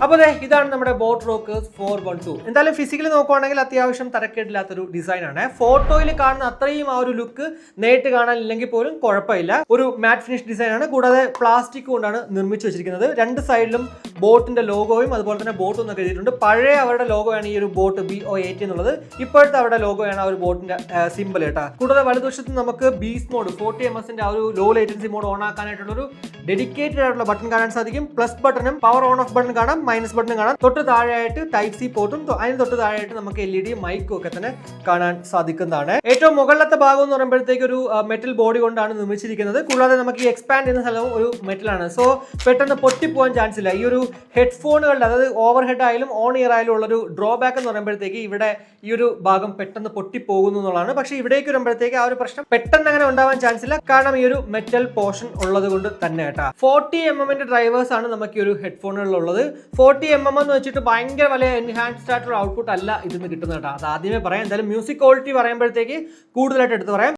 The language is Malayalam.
അപ്പോൾ ഇതാണ് നമ്മുടെ ബോട്ട് റോക്കേഴ്സ് 412. എന്തായാലും ഫിസിക്കലി നോക്കുവാണെങ്കിൽ അത്യാവശ്യം തരക്കേടില്ലാത്തൊരു ഡിസൈൻ ആണ്. ഫോട്ടോയിൽ കാണുന്ന അത്രയും ആ ഒരു ലുക്ക് നേരിട്ട് കാണാനില്ലെങ്കിൽ പോലും കുഴപ്പമില്ല. ഒരു മാറ്റ് ഫിനിഷ് ഡിസൈൻ ആണ്. കൂടാതെ പ്ലാസ്റ്റിക് കൊണ്ടാണ് നിർമ്മിച്ചു വെച്ചിരിക്കുന്നത്. രണ്ട് സൈഡിലും ബോട്ടിന്റെ ലോഗോയും അതുപോലെ തന്നെ ബോട്ടും എന്നൊക്കെ എഴുതിയിട്ടുണ്ട്. പഴയ അവരുടെ ലോഗോയാണ് ഈ ഒരു ബോട്ട് BO80 എന്നുള്ളത്. ഇപ്പോഴത്തെ അവരുടെ ലോഗോയാണ് ആ ഒരു ബോട്ടിന്റെ സിമ്പിൾ കേട്ടോ. കൂടാതെ വലതുവശത്ത് നമുക്ക് ബീസ് മോഡ് 40ms ആ ഒരു ലോ ലേറ്റൻസി മോഡ് ഓൺ ആക്കാനായിട്ടുള്ള ഒരു ഡെഡിക്കേറ്റഡ് ആയിട്ടുള്ള ബട്ടൺ കാണാൻ സാധിക്കും. പ്ലസ് ബട്ടണും പവർ ഓൺ ഓഫ് ബട്ടൺ കാണാം, മൈനസ് ബട്ടൺ കാണാം. തൊട്ട് താഴെയായിട്ട് ടൈപ്പ് സി പോർട്ടും അതിന് തൊട്ട് താഴെയായിട്ട് നമുക്ക് LED മൈക്കും ഒക്കെ തന്നെ കാണാൻ സാധിക്കുന്നതാണ്. ഏറ്റവും മുകളിലത്തെ ഭാഗം എന്ന് പറയുമ്പോഴത്തേക്ക് ഒരു മെറ്റൽ ബോഡി കൊണ്ടാണ് നിർമ്മിച്ചിരിക്കുന്നത്. കൂടാതെ നമുക്ക് ഈ എക്സ്പാൻഡ് ചെയ്യുന്ന സ്ഥലവും ഒരു മെറ്റലാണ്. സോ പെട്ടെന്ന് പൊട്ടിപ്പോകാൻ ചാൻസ് ഇല്ല. ഈ ഒരു ഹെഡ്ഫോണുകളുടെ അതായത് ഓവർ ഹെഡ് ആയാലും ഓൺ ഇയർ ആയാലും ഉള്ളൊരു ഡ്രോബാക്ക് എന്ന് പറയുമ്പോഴത്തേക്ക് ഇവിടെ ഈ ഒരു ഭാഗം പെട്ടെന്ന് പൊട്ടിപ്പോകുന്നു എന്നുള്ളതാണ്. പക്ഷേ ഇവിടേക്ക് വരുമ്പോഴത്തേക്ക് ആ ഒരു പ്രശ്നം പെട്ടെന്ന് അങ്ങനെ ഉണ്ടാവാൻ ചാൻസ് ഇല്ല. കാരണം ഈ ഒരു മെറ്റൽ പോർഷൻ ഉള്ളത് കൊണ്ട് തന്നെ കേട്ടോ. 40mm ഡ്രൈവേഴ്സ് ആണ് നമുക്ക് ഈ ഒരു ഹെഡ്ഫോണുകളിലുള്ളത്. 40mm എന്ന് വെച്ചിട്ട് ഭയങ്കര വലിയ എൻഹാൻസ്ഡ് ആയിട്ടുള്ള ഔട്ട്പുട്ട് അല്ല ഇതിന് കിട്ടുന്നത് കേട്ടോ. അത് ആദ്യമേ പറയാം. എന്തായാലും മ്യൂസിക് ക്വാളിറ്റി പറയുമ്പോഴത്തേക്ക് കൂടുതലായിട്ട് എടുത്ത് പറയാം.